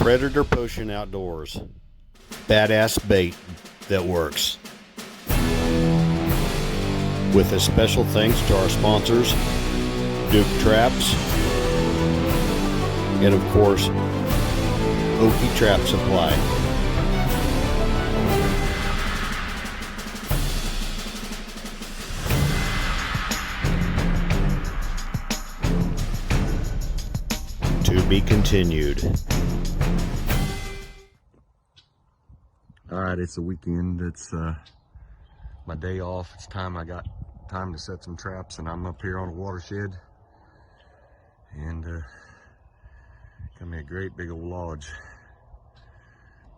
Predator Potion Outdoors. Badass bait that works. With a special thanks to our sponsors, Duke Traps, and of course, Okie Trap Supply. To be continued. All right, it's the weekend. It's my day off. It's time. I got time to set some traps, and I'm up here on a watershed, and got me a great big old lodge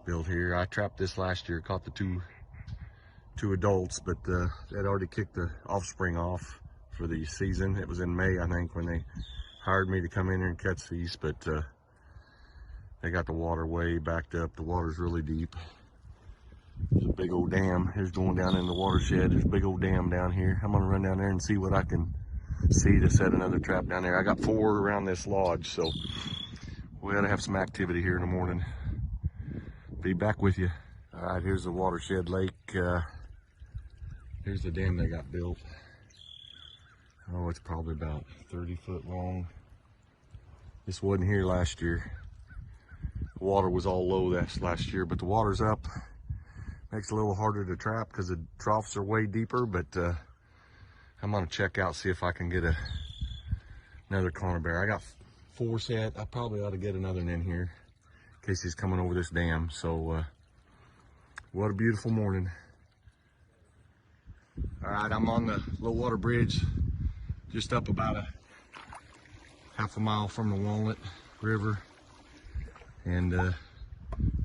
built here. I trapped this last year, caught the two adults, but they'd already kicked the offspring off for the season. It was in May, I think, when they hired me to come in here and catch these, but they got the water way backed up. The water's really deep. There's a big old dam. Here's going down in the watershed. There's a big old dam down here. I'm gonna run down there and see what I can see to set another trap down there. I got 4 around this lodge, so we gotta have some activity here in the morning. Be back with you. All right, here's the watershed lake. Here's the dam they got built. Oh, it's probably about 30 foot long. This wasn't here last year. The water was all low last year, but the water's up. Makes it a little harder to trap because the troughs are way deeper, but I'm gonna check out, see if I can get another conibear bear. I got 4 set. I probably ought to get another one in here in case he's coming over this dam. So what a beautiful morning. All right, I'm on the low water bridge, just up about a half a mile from the Walnut River, and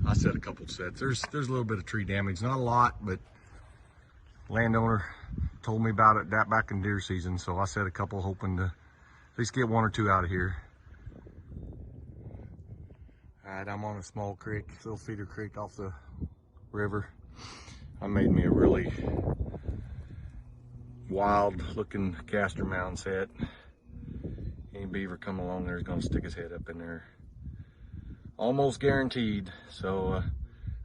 I set a couple sets. There's a little bit of tree damage, not a lot, but landowner told me about it back in deer season, so I set a couple, hoping to at least get 1 or 2 out of here. All right, I'm on a small creek, little feeder creek off the river. I made me a really wild looking castor mound set. Any beaver come along there is gonna stick his head up in there. Almost guaranteed. So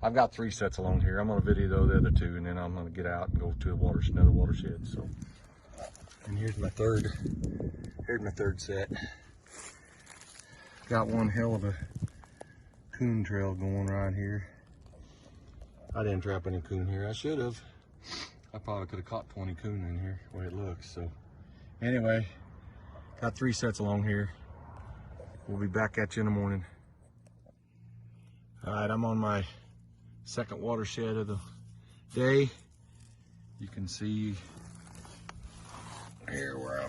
I've got 3 sets along here. I'm gonna video the other 2, and then I'm gonna get out and go to another watershed. So, and here's my third set. Got one hell of a coon trail going right here. I didn't trap any coon here. I should have. I probably could have caught 20 coon in here, the way it looks. So anyway, got 3 sets along here. We'll be back at you in the morning. All right, I'm on my second watershed of the day. You can see here where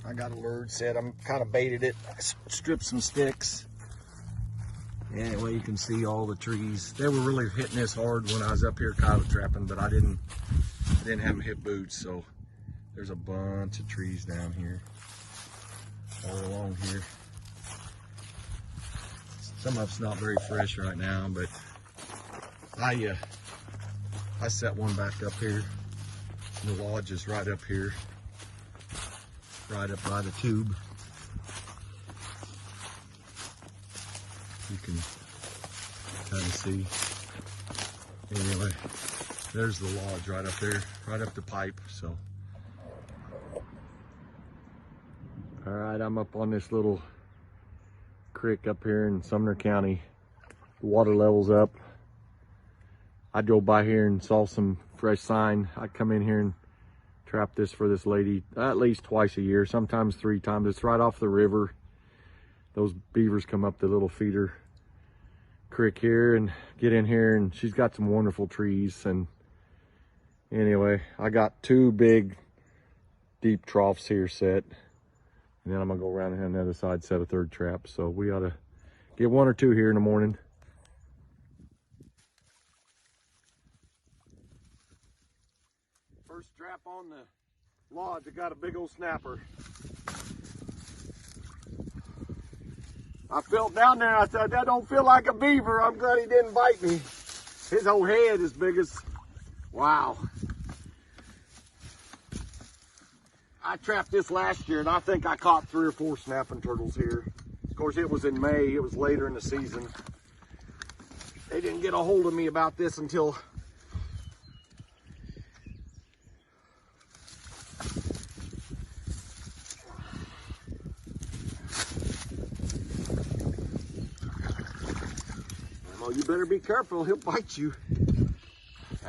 I got a lured set. I'm kind of baited it, stripped some sticks. Anyway, you can see all the trees. They were really hitting this hard when I was up here coyote trapping, but I didn't have them hit boots, so there's a bunch of trees down here, all along here. Some of it's not very fresh right now, but I set one back up here. The lodge is right up here, right up by the tube. You can kind of see. Anyway, there's the lodge right up there, right up the pipe. So, all right, I'm up on this little creek up here in Sumner County. The water level's up. I drove by here and saw some fresh sign. I come in here and trap this for this lady at least twice a year, sometimes 3 times. It's right off the river. Those beavers come up the little feeder creek here and get in here, and she's got some wonderful trees. And anyway, I got 2 big deep troughs here set. And then I'm gonna go around and on the other side, set a 3rd trap. So we ought to get 1 or 2 here in the morning. First trap on the lodge, I got a big old snapper. I felt down there, I said, that don't feel like a beaver. I'm glad he didn't bite me. His whole head is big as, wow. I trapped this last year, and I think I caught 3 or 4 snapping turtles here. Of course, it was in May. It was later in the season. they didn't get a hold of me about this until well, you better be careful, he'll bite you.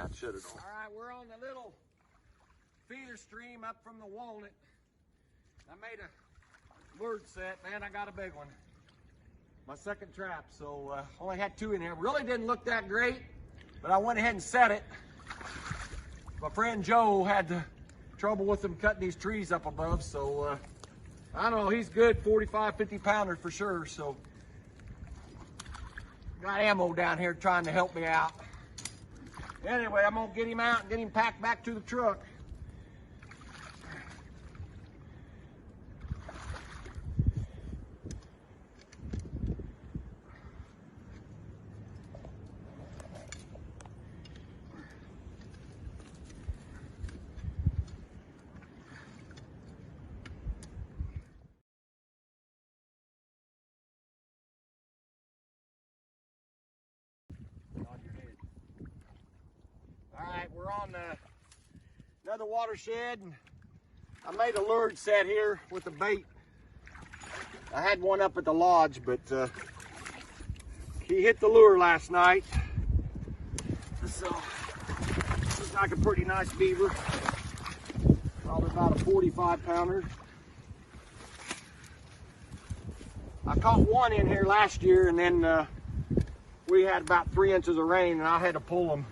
I'd shut it off. All right, we're on the little feeder stream up from the walnut. I made a lure set, man, I got a big one. My second trap, so only had 2 in here. Really didn't look that great, but I went ahead and set it. My friend Joe had trouble with them cutting these trees up above, so I don't know, he's good 45, 50 pounder for sure, so got ammo down here trying to help me out. Anyway, I'm gonna get him out and get him packed back to the truck. All right, we're on another watershed, and I made a lure set here with the bait. I had one up at the lodge, but he hit the lure last night. So, looks like a pretty nice beaver. Probably about a 45 pounder. I caught one in here last year, and then we had about 3 inches of rain, and I had to pull them.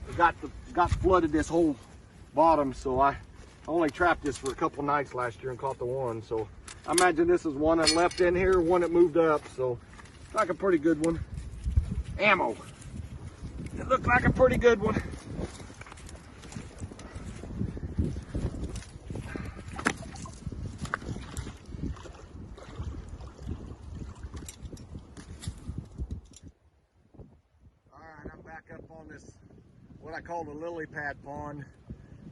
It got flooded this whole bottom, so I only trapped this for a couple nights last year and caught the one. So I imagine this is one that left in here, one that moved up. So it's like a pretty good one. Ammo. It looked like a pretty good one. All right, I'm back up on this, what I call the lily pad pond.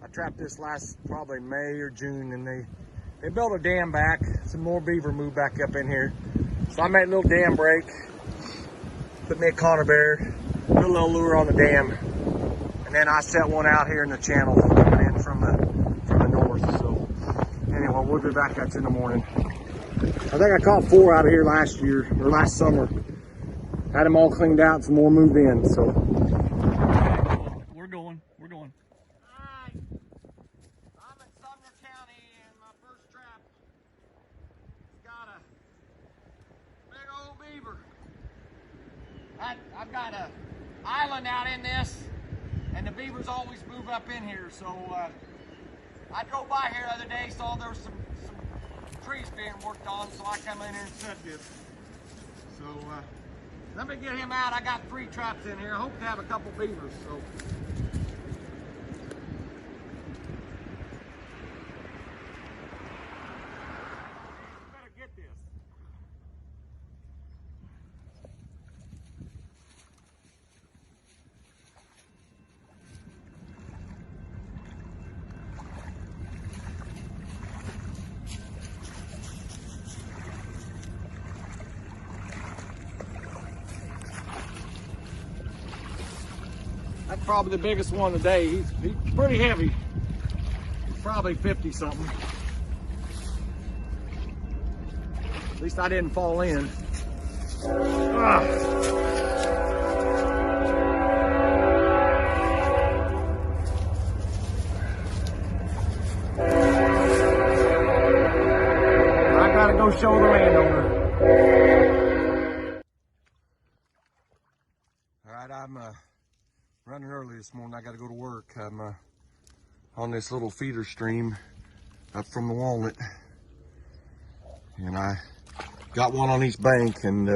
I trapped this last probably May or June, and they built a dam back. Some more beaver moved back up in here. So I made a little dam break, put me a conifer bear, put a little lure on the dam, and then I set one out here in the channel coming in from the north. So anyway, we'll be back at you in the morning. I think I caught 4 out of here last year, or last summer. Had them all cleaned out, some more moved in, so. We're going. Alright, I'm in Sumner County, and my first trap got a big old beaver. I've got a island out in this, and the beavers always move up in here, so I drove by here the other day, saw there was some trees being worked on, so I come in here and set this. So let me get him out. I got 3 traps in here. I hope to have a couple beavers. So. Better get this. That's probably the biggest one today. He's pretty heavy. He's probably 50 something. At least I didn't fall in. Ah. I gotta go show the landowner. All right, I'm running early this morning. I got to go to work. I'm on this little feeder stream up from the walnut, and I got one on each bank, and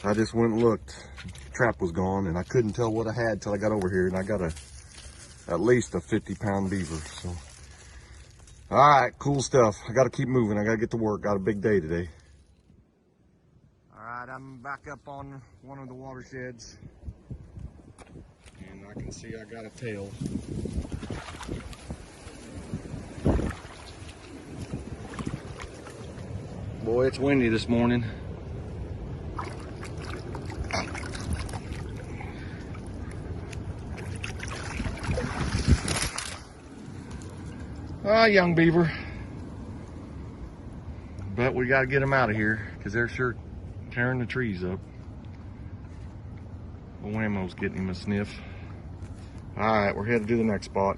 I just went and looked. The trap was gone, and I couldn't tell what I had till I got over here, and I got at least a 50-pound beaver. So, all right, cool stuff. I got to keep moving. I got to get to work. Got a big day today. All right, I'm back up on one of the watersheds. I can see I got a tail. Boy, it's windy this morning. Ah, young beaver. But we got to get them out of here because they're sure tearing the trees up. Old Whammo's getting him a sniff. All right, we're headed to the next spot.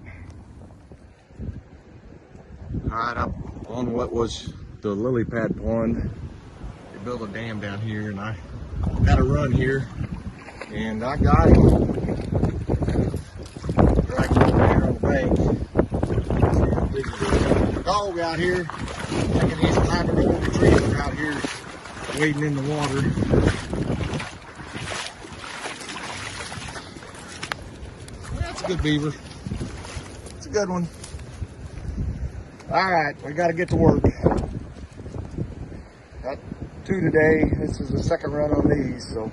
All right, I'm on what was the lily pad pond. They built a dam down here, and I got to run here, and I got him right over here on the bank. The dog out here, thinking he's climbing over the tree out here, wading in the water. That's a good beaver. It's a good one. All right, we got to get to work. Got 2 today. This is the second run on these, so